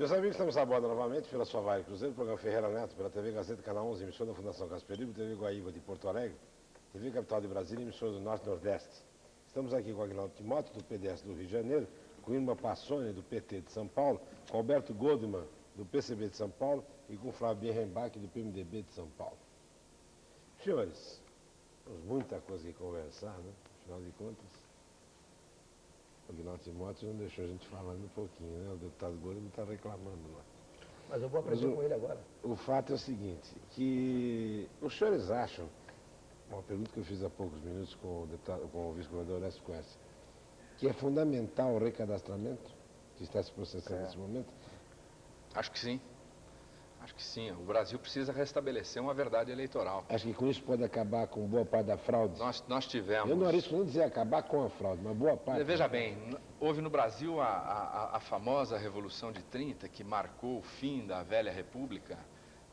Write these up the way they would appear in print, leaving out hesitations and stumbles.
Meus amigos, estamos a bordo novamente pela sua Vale Cruzeiro, programa Ferreira Neto, pela TV Gazeta, Canal 11, emissora da Fundação Casperigo, TV Guaíba de Porto Alegre, TV Capital de Brasília, emissora do Norte e Nordeste. Estamos aqui com Aguinaldo Timóteo, do PDS do Rio de Janeiro, com Irma Passoni, do PT de São Paulo, com Alberto Goldman, do PCB de São Paulo, e com Flávio Bierrenbach, do PMDB de São Paulo. Senhores, temos muita coisa que conversar, né? Afinal de contas, o Aguinaldo Timóteo não deixou a gente falando um pouquinho, né? O deputado Goldman está reclamando lá. Mas eu vou aprender com ele agora. O fato é o seguinte, que os senhores acham, uma pergunta que eu fiz há poucos minutos com o vice-governador Orestes Quercia, que é fundamental o recadastramento que está se processando nesse momento? Acho que sim. Acho que sim. O Brasil precisa restabelecer uma verdade eleitoral. Acho que com isso pode acabar com boa parte da fraude? Nós tivemos... Eu não arrisco nem dizer acabar com a fraude, mas boa parte... Veja bem, houve no Brasil a famosa Revolução de 30, que marcou o fim da velha república,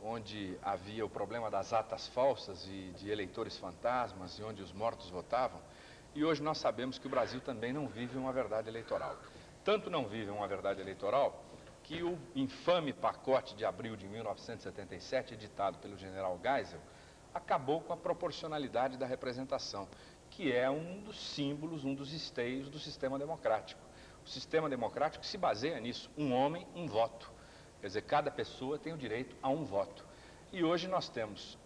onde havia o problema das atas falsas e de eleitores fantasmas, e onde os mortos votavam. E hoje nós sabemos que o Brasil também não vive uma verdade eleitoral. Tanto não vive uma verdade eleitoral que o infame pacote de abril de 1977, editado pelo general Geisel, acabou com a proporcionalidade da representação, que é um dos símbolos, um dos esteios do sistema democrático. O sistema democrático se baseia nisso, um homem, um voto. Quer dizer, cada pessoa tem o direito a um voto. E hoje nós temos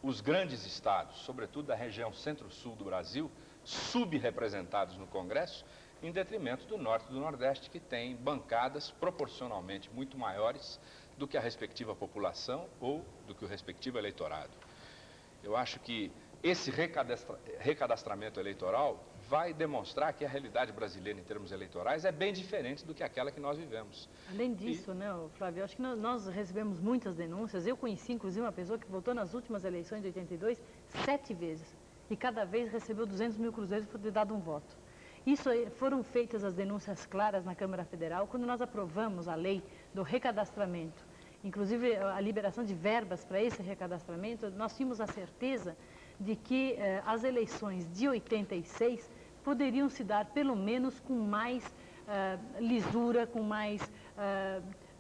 os grandes estados, sobretudo da região centro-sul do Brasil, subrepresentados no Congresso, em detrimento do Norte e do Nordeste, que tem bancadas proporcionalmente muito maiores do que a respectiva população ou do que o respectivo eleitorado. Eu acho que esse recadastramento eleitoral vai demonstrar que a realidade brasileira em termos eleitorais é bem diferente do que aquela que nós vivemos. Além disso, né, Flávio, eu acho que nós recebemos muitas denúncias. Eu conheci, inclusive, uma pessoa que votou nas últimas eleições de 82 7 vezes. E cada vez recebeu 200 mil cruzeiros por ter dado um voto. Isso foram feitas as denúncias claras na Câmara Federal, quando nós aprovamos a lei do recadastramento. Inclusive, a liberação de verbas para esse recadastramento, nós tínhamos a certeza de que as eleições de 86 poderiam se dar, pelo menos, com mais lisura, com mais...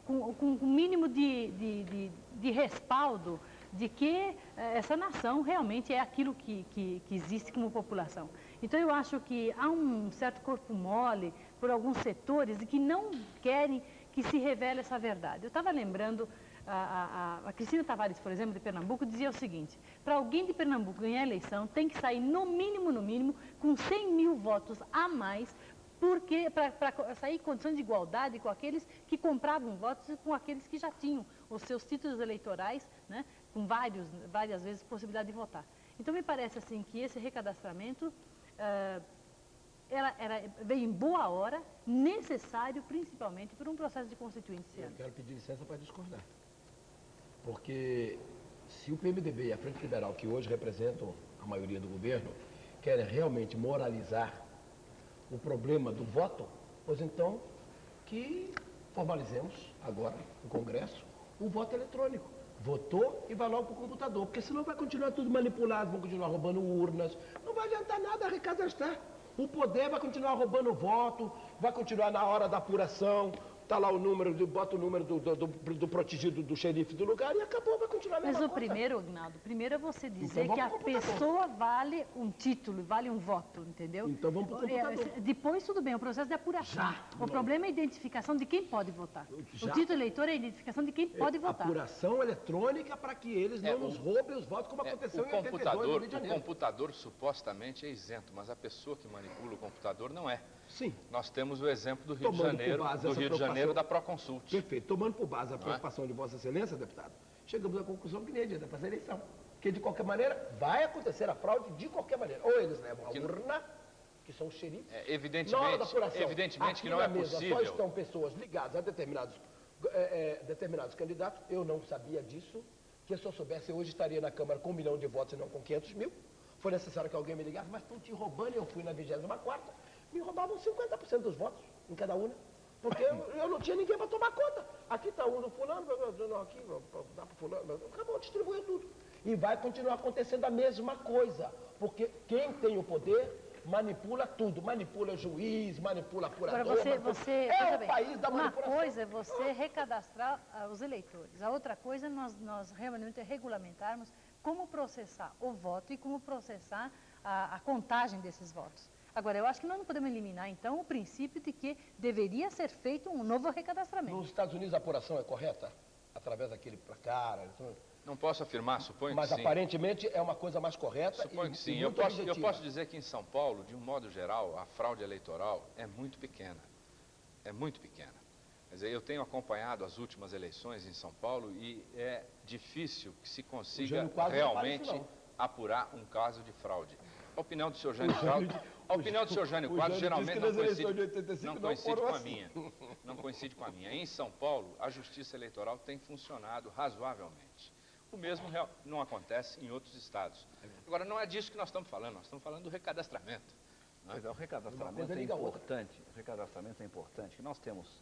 com um mínimo de respaldo de que essa nação realmente é aquilo que existe como população. Então, eu acho que há um certo corpo mole por alguns setores e que não querem que se revele essa verdade. Eu estava lembrando, a Cristina Tavares, por exemplo, de Pernambuco, dizia o seguinte: para alguém de Pernambuco ganhar a eleição, tem que sair no mínimo, com 100 mil votos a mais, porque para sair em condições de igualdade com aqueles que compravam votos e com aqueles que já tinham os seus títulos eleitorais, né, com várias vezes possibilidade de votar. Então, me parece assim que esse recadastramento veio em boa hora, necessário principalmente por um processo de constituinte. Eu quero pedir licença para discordar. Porque se o PMDB e a Frente Liberal, que hoje representam a maioria do governo, querem realmente moralizar o problema do voto, pois então que formalizemos agora no Congresso o voto eletrônico. Votou e vai logo para o computador, porque senão vai continuar tudo manipulado, vão continuar roubando urnas, não vai adiantar nada recadastrar. O poder vai continuar roubando voto, vai continuar na hora da apuração, está lá o número, bota o número do protegido do xerife do lugar e acabou, vai continuar a mesma coisa. Mas o primeiro, Aguinaldo, primeiro é você dizer que a pessoa vale um título, vale um voto, entendeu? Então vamos para o computador. Depois, tudo bem, o processo de apuração. O problema é a identificação de quem pode votar. O título eleitor é a identificação de quem pode votar. Apuração eletrônica para que eles não nos roubem os votos, como aconteceu em 82 no Rio de Janeiro. O computador supostamente é isento, mas a pessoa que manipula o computador não é. Sim. Nós temos o exemplo do Rio de Janeiro, da Proconsult. Perfeito. Tomando por base a preocupação de Vossa Excelência, deputado, chegamos à conclusão que nem adianta fazer eleição. Porque, de qualquer maneira, vai acontecer a fraude de qualquer maneira. Ou eles levam a urna, que são os xerifes, evidentemente que não é possível. Só estão pessoas ligadas a determinados candidatos. Eu não sabia disso, que se eu soubesse, hoje estaria na Câmara com 1 milhão de votos e não com 500 mil. Foi necessário que alguém me ligasse, mas estão te roubando. Eu fui na 24ª, me roubavam 50% dos votos em cada urna, porque eu não tinha ninguém para tomar conta. Aqui está um do fulano, não, aqui, dá para fulano, acabou, distribuiu tudo. E vai continuar acontecendo a mesma coisa, porque quem tem o poder manipula tudo, manipula juiz, manipula apurador. Agora, é veja o bem, país da uma manipulação. coisa é você recadastrar os eleitores, a outra coisa é nós realmente regulamentarmos como processar o voto e como processar a contagem desses votos. Agora, eu acho que nós não podemos eliminar, então, o princípio de que deveria ser feito um novo recadastramento. Nos Estados Unidos a apuração é correta? Através daquele placar, eletrônico? Não posso afirmar, suponho Mas que sim. aparentemente é uma coisa mais correta Suponho que sim. e Eu muito posso objetiva. dizer que em São Paulo, de um modo geral, a fraude eleitoral é muito pequena. É muito pequena. Quer dizer, eu tenho acompanhado as últimas eleições em São Paulo e é difícil que se consiga Jânio Quadros não realmente aparece, apurar um caso de fraude. A opinião do senhor Jânio Quadros, a opinião do senhor Jânio Quadros geralmente não coincide com a minha. Não coincide com a minha. Em São Paulo, a justiça eleitoral tem funcionado razoavelmente. O mesmo não acontece em outros estados. Agora, não é disso que nós estamos falando do recadastramento. Pois é, o Uma recadastramento coisa é liga a outra. importante. O recadastramento é importante, que nós temos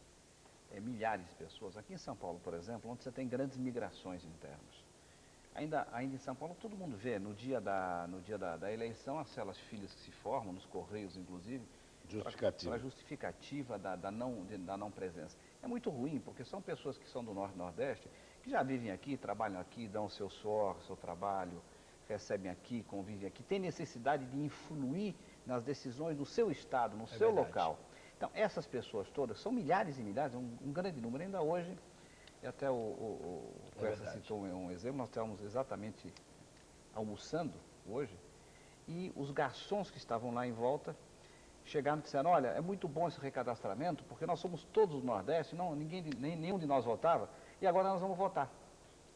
milhares de pessoas. Aqui em São Paulo, por exemplo, onde você tem grandes migrações internas. Ainda em São Paulo, todo mundo vê, no dia da eleição, as células filhas que se formam, nos Correios, inclusive, para justificativa da não presença. É muito ruim, porque são pessoas que são do Norte e Nordeste, que já vivem aqui, trabalham aqui, dão o seu suor, seu trabalho, recebem aqui, convivem aqui, têm necessidade de influir nas decisões do seu estado, no seu verdade. local. Então, essas pessoas todas, são milhares e milhares, um grande número. Ainda hoje, e até o Clécio citou um exemplo, nós estávamos exatamente almoçando hoje, e os garçons que estavam lá em volta chegaram e disseram, olha, é muito bom esse recadastramento, porque nós somos todos do Nordeste, nenhum de nós votava, e agora nós vamos votar.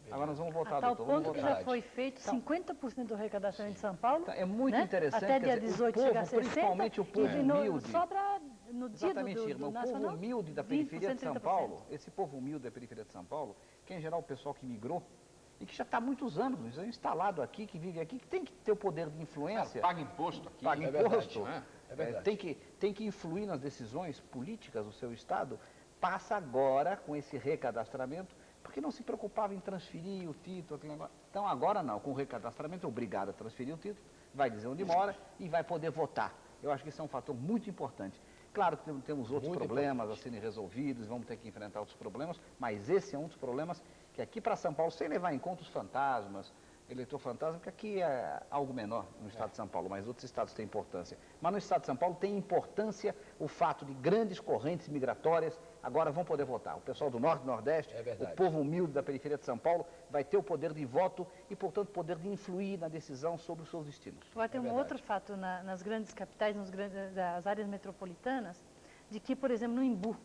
Agora nós vamos votar, A tal doutor, vamos ponto que votar. já foi feito Então, 50% do recadastramento de São Paulo. Então, é muito né? interessante, Até quer dia dizer, o 18 povo, chega a 60%. principalmente o povo e humilde. sobra no dia Exatamente, do irmão. O nacional, povo humilde da 20%, periferia de São 30%. Paulo, esse povo humilde da periferia de São Paulo, que é em geral o pessoal que migrou e que já está há muitos anos instalado aqui, que vive aqui, que tem que ter o poder de influência. Paga imposto aqui. Paga É verdade, imposto. né? É verdade. Tem que influir nas decisões políticas do seu Estado. Passa agora com esse recadastramento, porque não se preocupava em transferir o título, aquele negócio. Então agora não, com o recadastramento é obrigado a transferir o título, vai dizer onde mora e vai poder votar. Eu acho que isso é um fator muito importante. Claro que temos outros Muito problemas a serem resolvidos, vamos ter que enfrentar outros problemas, mas esse é um dos problemas que aqui para São Paulo, sem levar em conta os fantasmas, eleitor fantasma, porque aqui é algo menor no estado de São Paulo, mas outros estados têm importância. Mas no estado de São Paulo tem importância o fato de grandes correntes migratórias agora vão poder votar. O pessoal do Norte e Nordeste, o povo humilde da periferia de São Paulo, vai ter o poder de voto e, portanto, poder de influir na decisão sobre os seus destinos. Agora tem um outro fato nas grandes capitais, nas áreas metropolitanas, de que, por exemplo, no Imbu,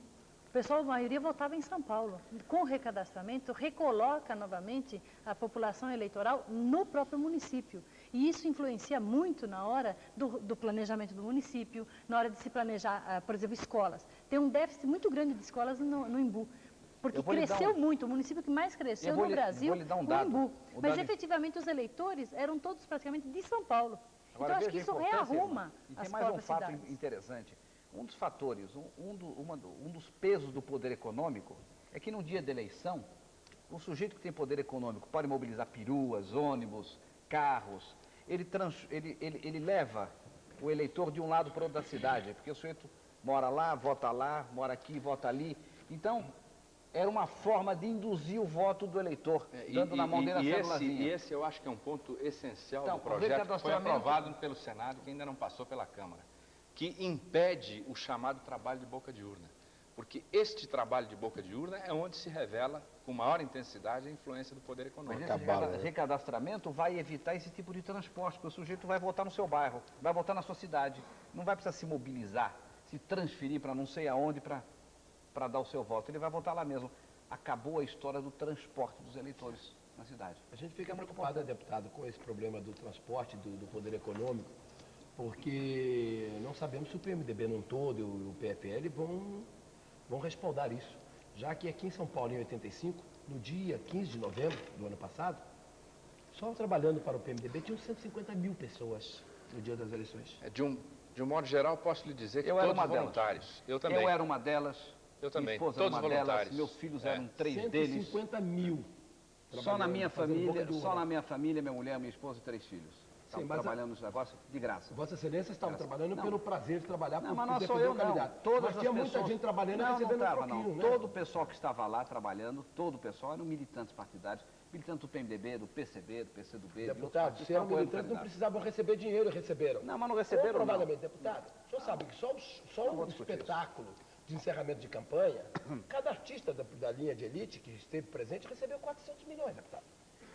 o pessoal, a maioria, votava em São Paulo. Com o recadastramento, recoloca novamente a população eleitoral no próprio município. E isso influencia muito na hora do planejamento do município, na hora de se planejar, por exemplo, escolas. Tem um déficit muito grande de escolas no Imbu. Porque cresceu muito, o município que mais cresceu no Brasil vou lhe dar um foi o dado. Imbu. O Mas, dado- efetivamente, os eleitores eram todos praticamente de São Paulo. Então, Agora, acho que veja a isso importância, rearruma irmã. E as tem mais um próprias fato cidades. interessante. Um dos fatores, um dos pesos do poder econômico é que no dia da eleição, o sujeito que tem poder econômico pode mobilizar peruas, ônibus, carros, ele leva o eleitor de um lado para o outro da cidade, porque o sujeito mora lá, mora aqui, vota ali. Então, era uma forma de induzir o voto do eleitor, dando na mão dele a célulazinha. E esse eu acho que é um ponto essencial Então, do projeto que foi recadastramento- aprovado pelo Senado, que ainda não passou pela Câmara, que impede o chamado trabalho de boca de urna. Porque este trabalho de boca de urna é onde se revela com maior intensidade a influência do poder Mas econômico. esse recadastramento vai evitar esse tipo de transporte, porque o sujeito vai votar no seu bairro, vai votar na sua cidade, não vai precisar se mobilizar, se transferir para não sei aonde para dar o seu voto, ele vai votar lá mesmo. Acabou a história do transporte dos eleitores na cidade. A gente fica preocupado, deputado, com esse problema do transporte, do poder econômico, porque não sabemos se o PMDB num todo e o PFL vão respaldar isso. Já que aqui em São Paulo, em 85, no dia 15 de novembro do ano passado, só trabalhando para o PMDB tinham 150 mil pessoas no dia das eleições. De um modo geral, posso lhe dizer que Eu era todos uma delas. voluntários. Eu também. Eu era uma delas, Eu também. minha esposa Todos era uma delas, voluntários. meus filhos eram 3 deles. 150 mil. Só na minha trabalhando, fazendo boca família, de só urna. na minha família, minha mulher, minha esposa e 3 filhos. estavam Sim, mas trabalhando nos negócios de graça. Vossa Excelência estava trabalhando Não. pelo prazer de trabalhar Não, por mas não por sou defender eu, o não. candidato. Todas Mas as tinha pessoas... muita gente trabalhando e não, recebendo não um estava, troquinho, não. né? Todo o pessoal que estava lá trabalhando, todo o pessoal eram militantes partidários, militantes do PMDB, do PCB, do PCdoB, de outros Deputado, partidos se que eram apoiam o militantes, não candidato. precisavam receber dinheiro e receberam. Não, mas não receberam, Comprovadamente, deputado. O senhor sabe que só vou um discutir espetáculo de encerramento de campanha, cada artista da linha de elite que esteve presente recebeu 400 milhões, deputado.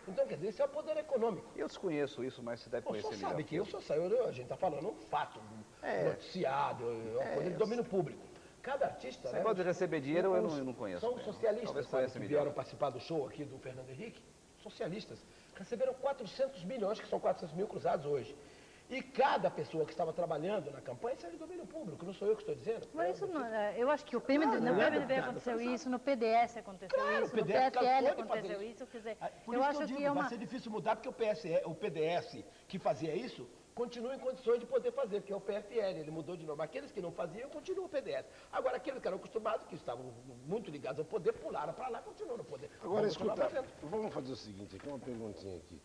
Então, quer dizer, isso é o poder econômico. Eu desconheço isso, mas você deve Pô, o conhecer senhor melhor. sabe que eu só saio, a gente está falando um fato noticiado, uma coisa de eu domínio público. Cada artista... Esse negócio de receber dinheiro eu não conheço. São mesmo. socialistas, Talvez sabe, conheça que melhor. vieram participar do show aqui do Fernando Henrique. Socialistas. Receberam 400 milhões, que são 400 mil cruzados hoje. E cada pessoa que estava trabalhando na campanha, isso é de domínio público, não sou eu que estou dizendo. Mas isso não, eu acho que o PMDB, no não é, PMDB deputada, aconteceu você isso, no PDS aconteceu Claro, isso, o no PDS PFL cansou de fazer aconteceu isso. isso. Quer dizer, Por eu isso acho que eu que digo, é uma... vai ser difícil mudar, porque o PDS que fazia isso, continua em condições de poder fazer, que é o PFL, ele mudou de nome. Aqueles que não faziam, continuam o PDS. Agora, aqueles que eram acostumados, que estavam muito ligados ao poder, pularam para lá, continuam no poder. Agora, Vamos continuar escuta, fazendo. vamos fazer o seguinte, aqui uma perguntinha aqui.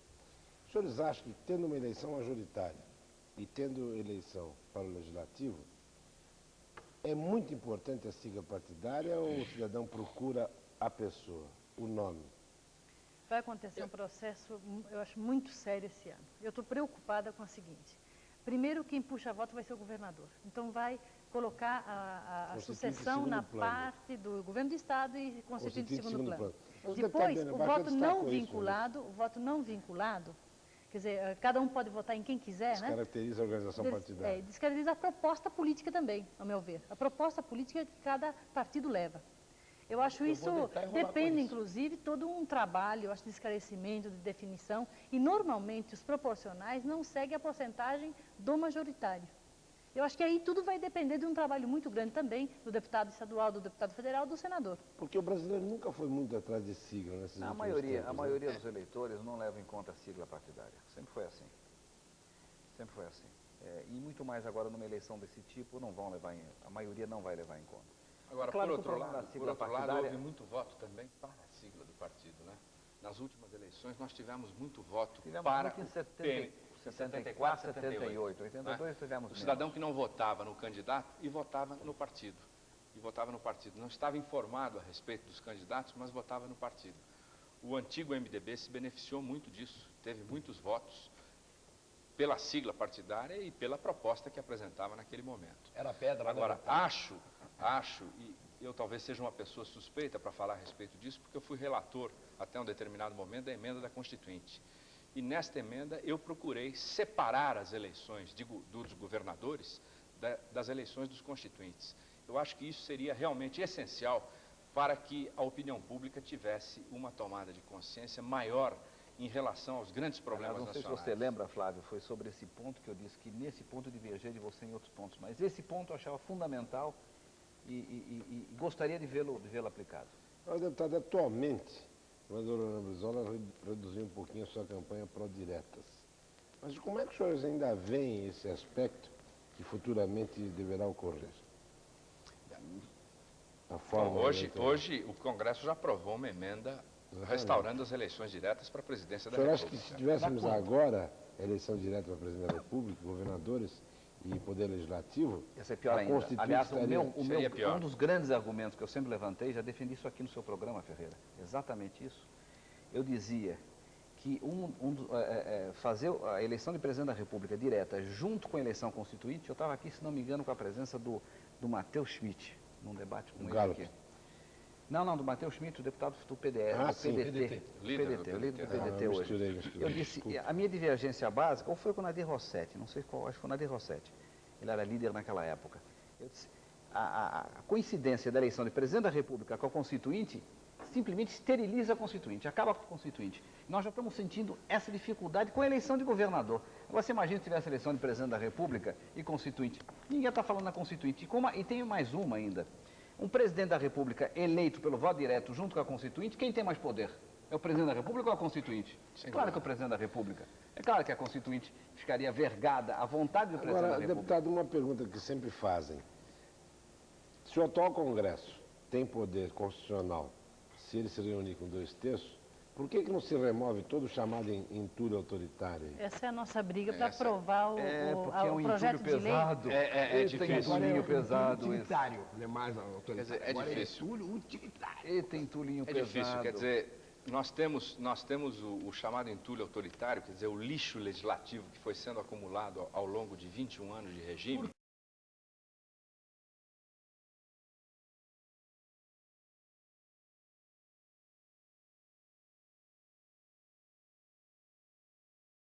Os senhores acham que tendo uma eleição majoritária e tendo eleição para o Legislativo, é muito importante a sigla partidária ou o cidadão procura a pessoa, o nome? Vai acontecer um processo, eu acho, muito sério esse ano. Eu estou preocupada com o seguinte. Primeiro, quem puxa a voto vai ser o governador. Então, vai colocar a Constituinte em sucessão na segundo plano. parte do governo do Estado e constituinte em segundo plano. Mas, Depois, deputado o Bena, voto não vinculado, quer dizer, cada um pode votar em quem quiser, né? Descaracteriza a organização partidária. Descaracteriza a proposta política também, ao meu ver. A proposta política que cada partido leva. Eu acho Eu isso, vou deitar e rolar depende, com isso. inclusive, todo um trabalho, eu acho, de esclarecimento, de definição, e normalmente os proporcionais não seguem a porcentagem do majoritário. Eu acho que aí tudo vai depender de um trabalho muito grande também do deputado estadual, do deputado federal, do senador. Porque o brasileiro nunca foi muito atrás de sigla nesses A últimos maioria, tempos, a né? maioria dos eleitores não leva em conta a sigla partidária. Sempre foi assim. Sempre foi assim. E muito mais agora numa eleição desse tipo, a maioria não vai levar em conta. Agora, Claro por que o outro problema lado, da sigla houve partidária- muito voto também para a sigla do partido, né? Nas últimas eleições nós tivemos muito voto Tivemos para muito em o 74, 78. 82 né? tivemos O menos. cidadão que não votava no candidato e votava no partido. Não estava informado a respeito dos candidatos, mas votava no partido. O antigo MDB se beneficiou muito disso. Teve muitos votos pela sigla partidária e pela proposta que apresentava naquele momento. Era pedra, Agora, né, deputado? acho, e eu talvez seja uma pessoa suspeita para falar a respeito disso, porque eu fui relator até um determinado momento da emenda da Constituinte. E nesta emenda eu procurei separar as eleições dos governadores das eleições dos constituintes. Eu acho que isso seria realmente essencial para que a opinião pública tivesse uma tomada de consciência maior em relação aos grandes problemas Não sei se nacionais. você lembra, Flávio, foi sobre esse ponto que eu disse que nesse ponto eu divergia de você em outros pontos, mas esse ponto eu achava fundamental e gostaria de vê-lo aplicado. Mas, deputado, atualmente, o governador Ana Brizola reduziu um pouquinho a sua campanha pró-diretas. Mas como é que os senhores ainda veem esse aspecto que futuramente deverá ocorrer? A Bom, forma hoje o Congresso já aprovou uma emenda restaurando as eleições diretas para a presidência O da senhor acha que República. se tivéssemos agora a eleição direta para presidente da República, governadores e poder legislativo, Ia ser pior a ainda. Constituinte Aliás, estaria... Seria pior. um dos grandes argumentos que eu sempre levantei, já defendi isso aqui no seu programa, Ferreira, exatamente isso. Eu dizia que fazer a eleição de presidente da República direta junto com a eleição constituinte, eu estava aqui, se não me engano, com a presença do Matheus Schmidt, num debate com ele Gallup. aqui. Não, do Matheus Schmidt, o deputado do PDS, Ah, do sim. PDT. Líder do o líder do PDT. PDT Ah, hoje. misturei. Eu disse, Desculpa. a minha divergência básica, ou foi com o Nadir Rossetti, não sei qual, acho que foi o Nadir Rossetti. Ele era líder naquela época. Eu disse, a coincidência da eleição de presidente da República com a Constituinte simplesmente esteriliza a Constituinte, acaba com a Constituinte. Nós já estamos sentindo essa dificuldade com a eleição de governador. Agora, você imagina se tivesse eleição de presidente da República e Constituinte. Ninguém está falando na Constituinte. E tem mais uma ainda. Um presidente da República eleito pelo voto direto junto com a Constituinte, quem tem mais poder? É o presidente da República ou a Constituinte? Sem Claro dúvida. que é o presidente da República. É claro que a Constituinte ficaria vergada à vontade do presidente Agora, da República. deputado, uma pergunta que sempre fazem. Se o atual Congresso tem poder constitucional, se ele se reunir com 2/3, Por que não se remove todo o chamado entulho autoritário? Aí? Essa é a nossa briga para Essa- aprovar Porque é um projeto entulho de lei. pesado. É Tem difícil. entulhinho pesado. Utilitário, não é mais autoritário. Quer dizer, é Agora difícil. entulho utilitário. Eita, entulhinho É pesado. difícil, quer dizer, nós temos o chamado entulho autoritário, quer dizer, o lixo legislativo que foi sendo acumulado ao longo de 21 anos de regime.